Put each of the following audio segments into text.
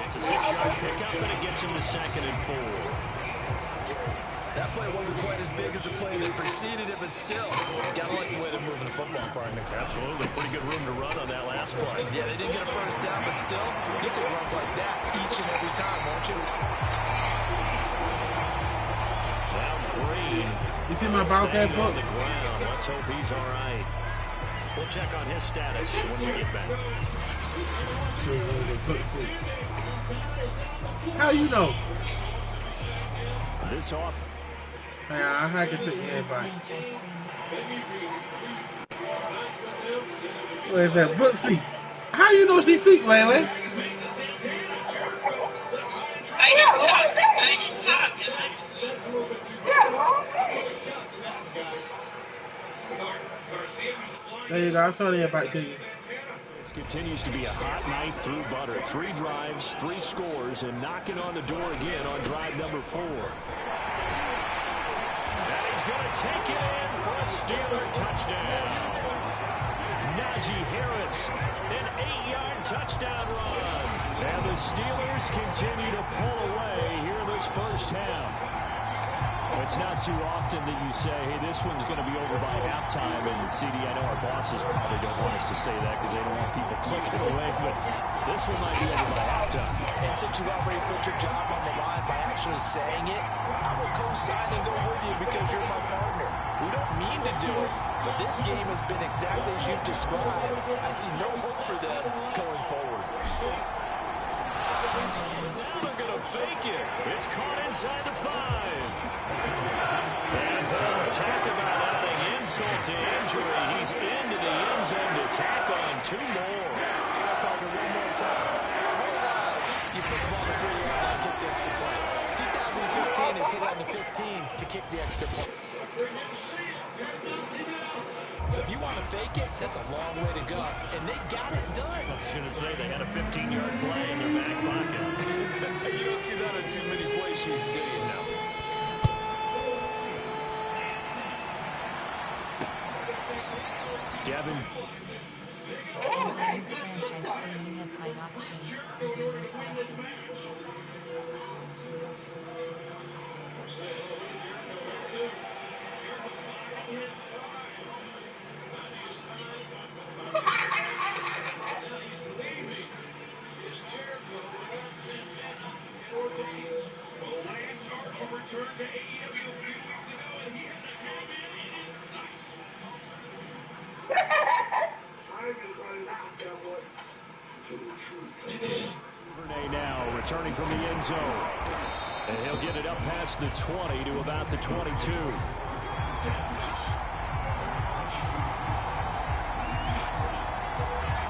It's a 6-yard pickup, and it gets him to 2nd and 4. That play wasn't quite as big as the play that preceded it, but still, gotta like the way they're moving the football, partner. Absolutely. Pretty good room to run on that last play. Yeah, they didn't get a first down, but still, you take runs like that each and every time, won't you? Now Green. You see my Bobcat book? On the ground. Let's hope he's all right. We'll check on his status when we get back. How you know? This off. Yeah, I can take everybody. What is that? Bootsy. How you know she's sick, man? I just talked to her. There you go. I saw the invite to you. It continues to be a hot knife through butter. 3 drives, 3 scores, and knocking on the door again on drive number 4. And he's going to take it in for a Steeler touchdown. Najee Harris, an 8-yard touchdown run. And the Steelers continue to pull away here this first half. It's not too often that you say, hey, this one's going to be over by halftime. And, CD, I know our bosses probably don't want us to say that because they don't want people clicking away. But this one might be over by halftime. And since you already put your job on the line by actually saying it, I will co-sign and go with you because you're my partner. We don't mean to do it, but this game has been exactly as you've described. I see no hope for them going forward. They're going to fake it. It's caught inside the 5. And talk about adding insult to injury. He's into the end zone to tack on 2 more. One more time. Whole lives, you put the ball on the 3-yard line, kick the extra point. 2015, they put it on the 15 to kick the extra point. So if you want to fake it, that's a long way to go. And they got it done. I was going to say they had a 15-yard play in their back pocket. You don't see that on too many play sheets, do you? No. Devin. Now returning from the end zone, and he'll get it up past the 20 to about the 22.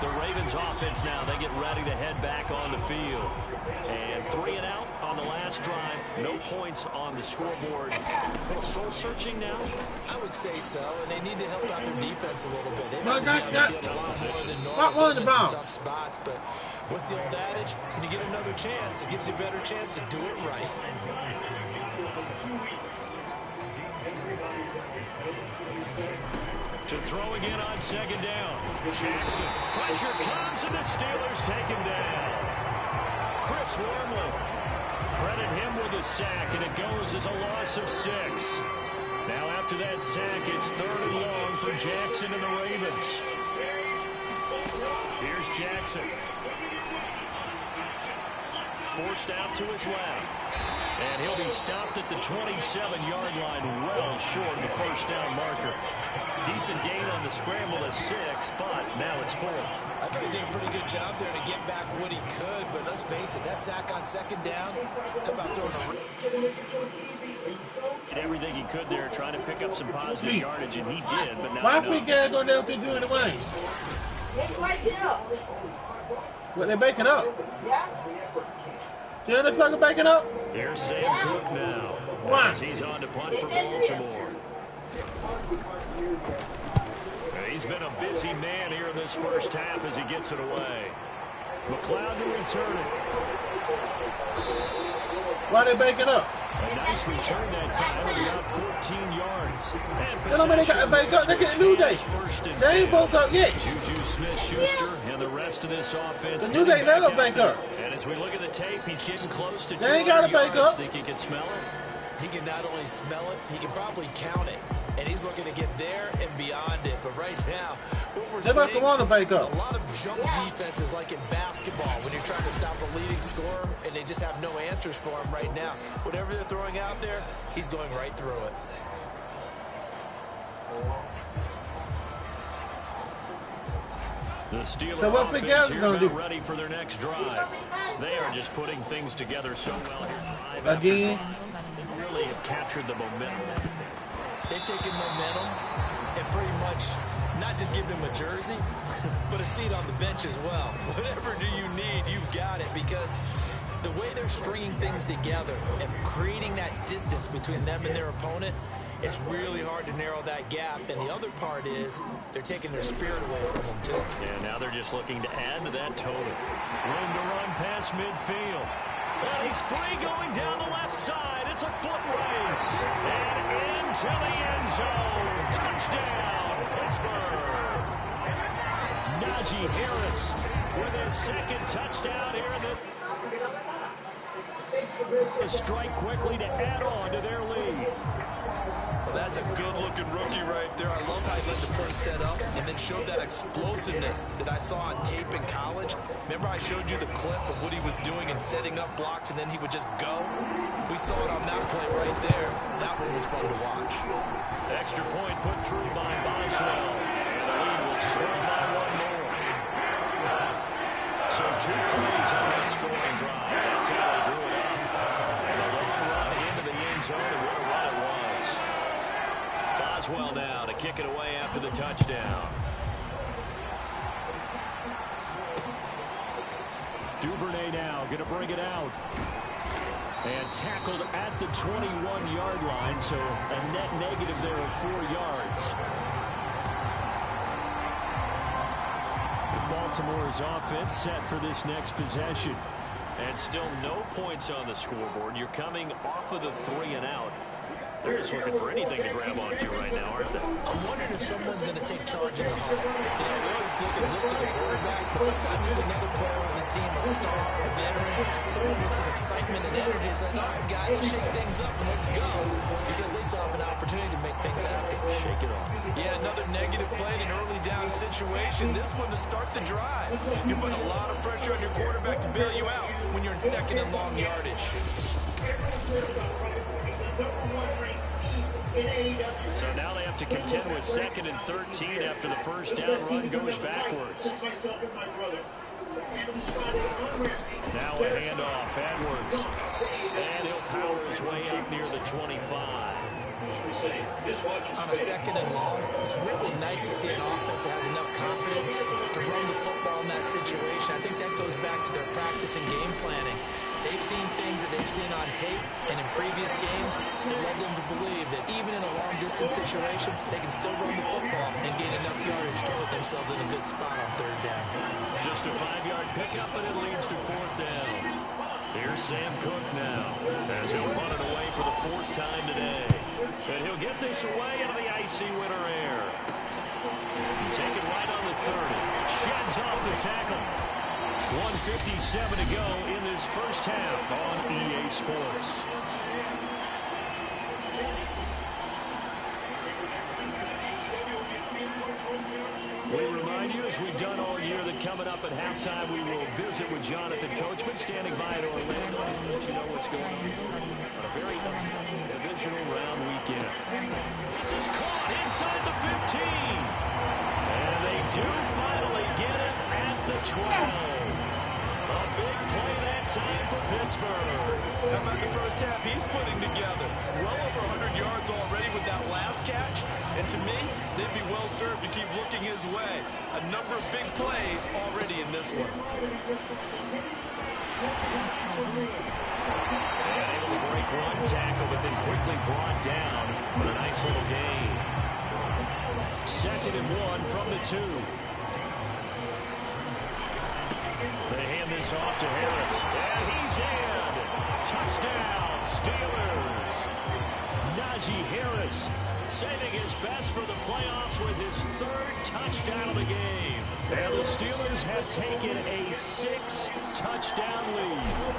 The Ravens offense now, they get ready to head back on the field. And 3 and out on the last drive. No points on the scoreboard. A little soul searching now? I would say so, and they need to help out their defense a little bit. They Got a lot more than normal in some tough spots, but what's the old adage? When you get another chance, it gives you a better chance to do it right. To throw again on 2nd down. Jackson. Pressure comes, and the Steelers take him down. Chris Wormley. Credit him with a sack, and it goes as a loss of 6. Now after that sack, it's 3rd and long for Jackson and the Ravens. Here's Jackson. Forced out to his left. And he'll be stopped at the 27-yard line, well short of the first down marker. Decent gain on the scramble of 6, but now it's 4th. I thought he did a pretty good job there to get back what he could, but let's face it, that sack on 2nd down, talk about throwing did everything he could there, trying to pick up some positive yardage, and he did, but now why big guys go down to do in the way? What, they baking up? Yeah. You understand sucker backing up? Here's Sam Cook now. Why? As he's on to punt for Baltimore. He's been a busy man here in this first half as he gets it away. McLeod to return it. Why they baking up? A nice return that time of about 14 yards. They don't mean they got back up. They're getting New Day. They ain't both up yet. Juju Smith-Schuster and the rest of this offense. The New Day never bank up. And as we look at the tape, he's getting close to 200 They ain't got to bank up. Think he can smell it? He can not only smell it, he can probably count it. And he's looking to get there and beyond it. But right now, what we're They must seeing, want to bank up. a lot of jump defenses like in basketball when you're trying to stop a leading scorer and they just have no answers for him right now. Whatever they're throwing out there, he's going right through it. The Steelers So what offense Big here gonna do? ready for their next drive. They are just putting things together so well here. Again. They really have captured the momentum. They've taken momentum and pretty much not just given him a jersey, but a seat on the bench as well. Whatever do you need, you've got it, because the way they're stringing things together and creating that distance between them and their opponent, it's really hard to narrow that gap. And the other part is they're taking their spirit away from them, too. And now they're just looking to add to that total. Room to run past midfield. And he's free going down the left side. It's a foot race. And into the end zone. Touchdown, Pittsburgh. Najee Harris with his second touchdown here in this. A strike quickly to add on to their lead. Well, that's a good-looking rookie right there. I love how he let the play set up and then showed that explosiveness that I saw on tape in college. Remember I showed you the clip of what he was doing and setting up blocks, and then he would just go? We saw it on that play right there. That one was fun to watch. Extra point put through by Boswell. And the lead will swell by one more. So 2 plays on that scoring drive. That's how they drew it up. And a long run into the end zone, and what a run it was. Boswell now to kick it away after the touchdown. Duvernay now going to bring it out. And tackled at the 21-yard line, so a net negative there of 4 yards. Baltimore's offense set for this next possession. And still no points on the scoreboard. You're coming off of the 3 and out. They're just looking for anything to grab onto right now, aren't they? I'm wondering if someone's going to take charge in the huddle. You know, we always look to the quarterback, but sometimes it's another player on the team, a star, a veteran, someone with some excitement and energy. It's like, all right, guys, let's shake things up and let's go, because they still have an opportunity to make things happen. Shake it off. Yeah, another negative play in an early down situation. This one to start the drive. You're putting a lot of pressure on your quarterback to bail you out when you're in second and long yardage. So now they have to contend with 2nd and 13 after the first down run goes backwards. Now a handoff, Edwards. And he'll power his way up near the 25. On a 2nd and long, it's really nice to see an offense that has enough confidence to run the football in that situation. I think that goes back to their practice and game planning. They've seen things that they've seen on tape and in previous games that led them to believe that even in a long-distance situation, they can still run the football and gain enough yardage to put themselves in a good spot on 3rd down. Just a 5-yard pickup, and it leads to 4th down. Here's Sam Cook now, as he'll punt it away for the 4th time today. And he'll get this away into the icy winter air. Take it right on the 30. Sheds off the tackle. 1:57 to go in this first half on EA Sports. We remind you, as we've done all year, that coming up at halftime, we will visit with Jonathan Coachman, standing by at Orlando to let you know what's going on on a very divisional round weekend. This is caught inside the 15. And they do finally get it at the 12. A big play that time for Pittsburgh. How about the first half he's putting together? Well over 100 yards already with that last catch. And to me, they'd be well served to keep looking his way. A number of big plays already in this one. And able to break one tackle, but then quickly brought down with a nice little gain. 2nd and 1 from the 2. They hand this off to Harris. And he's in. Touchdown, Steelers. touchdown of the game. And the Steelers have taken a 6-touchdown lead.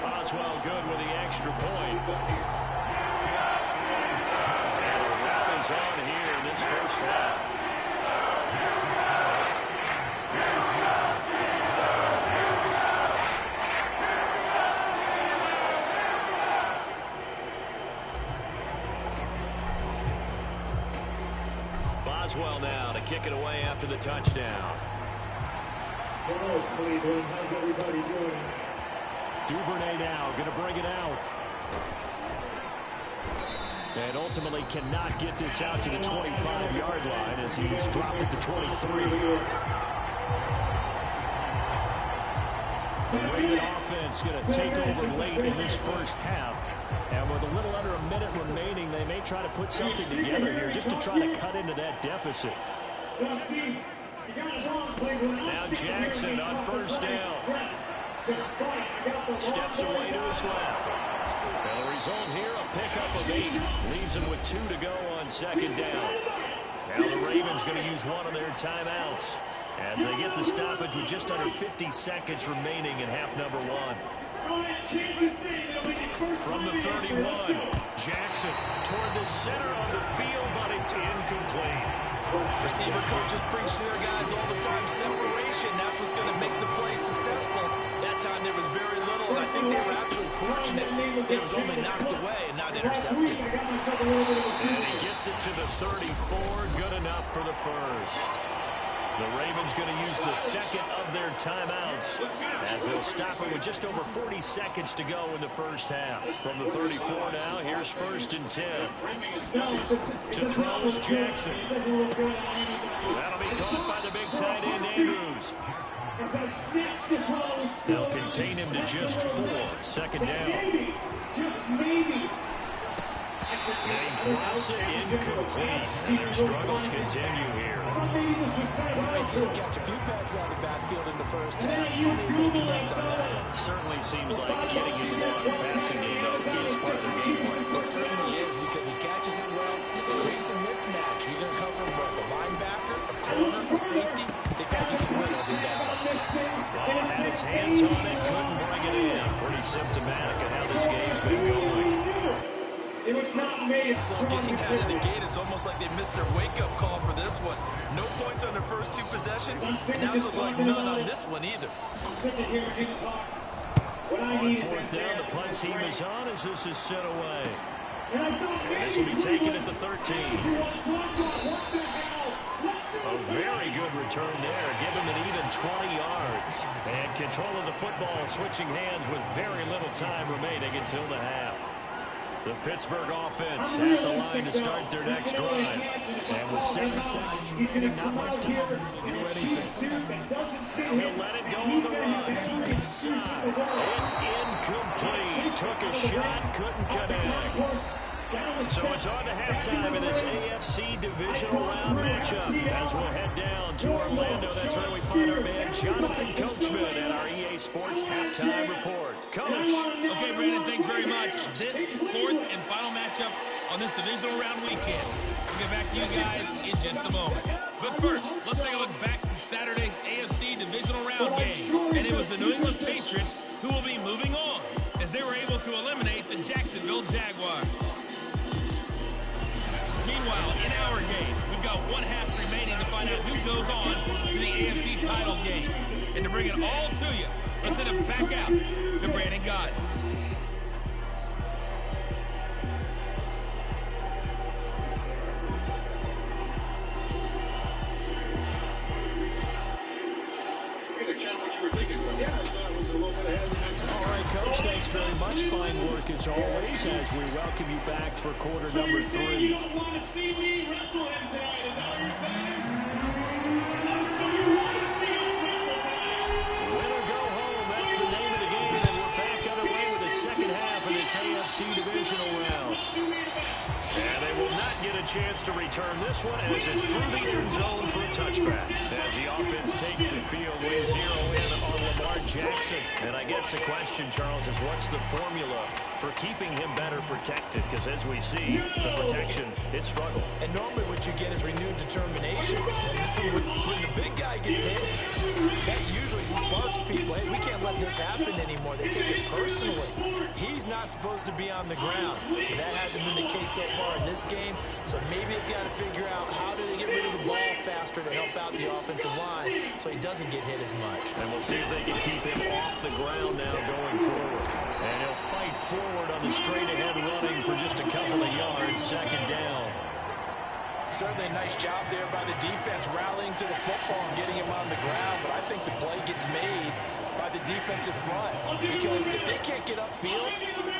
Boswell good with the extra point. And a run is on here in this first half. Boswell now to kick it away after the touchdown. Hello, Cleveland. How's everybody doing? Duvernay now going to bring it out. And ultimately cannot get this out to the 25-yard line as he's dropped at the 23. The Raven offense going to take over late in this first half. And with a little under a minute remaining, they may try to put something together here just to try to cut into that deficit. Now Jackson on first down. Steps away to his left. And the result here, a pickup of 8. Leaves him with 2 to go on second down. Now the Ravens going to use one of their timeouts as they get the stoppage with just under 50 seconds remaining in half number 1. From the 31, Jackson toward the center of the field, but it's incomplete. Receiver coaches preach to their guys all the time. Separation, that's what's going to make the play successful. That time there was very little, and I think they were actually fortunate that it was only knocked away and not intercepted. And he gets it to the 34, good enough for the first. The Ravens going to use the second of their timeouts as they'll stop it with just over 40 seconds to go in the first half. From the 34 now, here's 1st and 10. To throw is Jackson. That'll be caught by the big tight end, Andrews. They'll contain him to just 4. Second down. And he drops it incomplete. And their struggles continue here. Well, they seem to catch a few passes out of the backfield in the first half. Unable to connect on that one. Certainly seems like getting involved in the passing game is part of their game plan. It certainly is because he catches it well, creates a mismatch. He's going to cover with a linebacker, a corner, a safety. They think he can win every battle. Had his hands on it, couldn't bring it in. Pretty symptomatic of how this game's been going. It was not made. So getting out of the gate, it's almost like they missed their wake-up call for this one. No points on their first 2 possessions, and now it's like none on this one either. On 4th down, the punt team is on as this is set away. And this will be taken at the 13. A very good return there, giving it even 20 yards. And control of the football, switching hands with very little time remaining until the half. The Pittsburgh offense at the line to start their next drive. And with 7 seconds remaining, not much time to do anything. Now he'll let it go on the run. Deep inside. It's incomplete. Took a shot, couldn't connect. So it's on to halftime in this AFC divisional round matchup. As we'll head down to Orlando, that's where we find our man Jonathan Coachman at our EA Sports Halftime Report. Coach. Okay, Brandon, thanks very much. This 4th and final matchup on this divisional round weekend. We'll get back to you guys in just a moment. But first, let's take a look back to Saturday's AFC divisional round game. And it was the New England Patriots who will be moving on as they were able to eliminate the Jacksonville Jaguars. Meanwhile, in our game, we've got 1 half remaining to find out who goes on to the AFC title game. And to bring it all to you, let's send it back out to Brandon Gott. All right, Coach, thanks very much. Fine work as always as we welcome you back for quarter number 3. AFC divisional round. And they will not get a chance to return this one as it's through the end zone for a touchback. As the offense takes the field, we zero in on Lamar Jackson. Jackson. And I guess the question, Charles, is what's the formula for keeping him better protected? Because as we see, the protection, it struggled. And normally what you get is renewed determination. When the big guy gets hit, that usually sparks people. Hey, we can't let this happen anymore. They take it personally. He's not supposed to be on the ground. But that hasn't been the case so far in this game. So maybe they've got to figure out how do they get rid of the ball faster to help out the offensive line so he doesn't get hit as much. And we'll see if they can keep him off the ground now going forward. And he'll fight forward on the straight-ahead running for just a couple of yards, second down. Certainly a nice job there by the defense rallying to the football and getting him on the ground, but I think the play gets made by the defensive front because if they can't get upfield,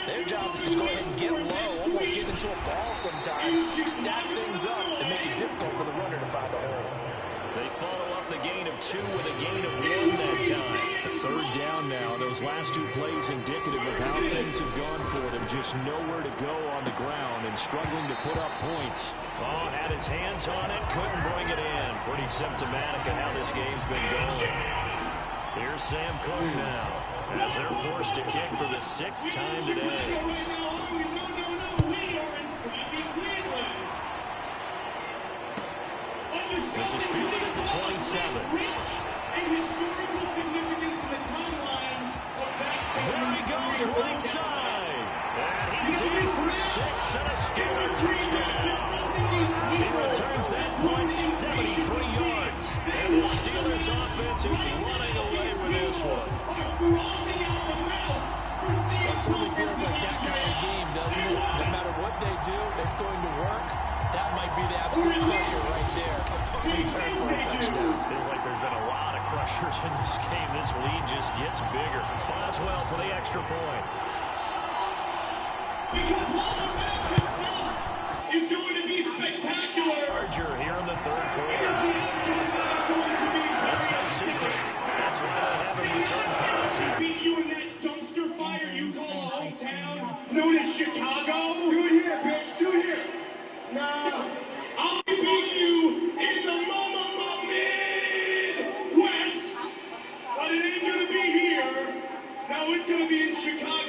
their job is to go ahead and get low, almost get into a ball sometimes, stack things up, and make it difficult for the runner to find a hole. They follow up the gain of 2 with a gain of 1 that time. A third down now. Those last 2 plays indicative of how things have gone for them. Just nowhere to go on the ground and struggling to put up points. Oh, had his hands on it, couldn't bring it in. Pretty symptomatic of how this game's been going. Here's Sam Cook now, as they're forced to kick for the 6th time today. This is fielded at the 27. There he goes, right side. And he's in for 6 and a Steeler touchdown. He returns that punt 73 yards. And the Steelers offense is running away with this one. It certainly feels like that kind of game, doesn't it? No matter what they do, it's going to work. That might be the absolute crusher right there. A return for a touchdown. Feels like there's been a lot of crushers in this game. This lead just gets bigger. Boswell for the extra point. It's going to be spectacular. Larger here in the 3rd quarter. That's no secret. That's why they haven't returned punts here. Beat you in that dumpster fire you call hometown, known as Chicago. Do it here, bitch. Do it here. Nah, I'll beat you in the Midwest, but it ain't gonna be here. Now it's gonna be in Chicago.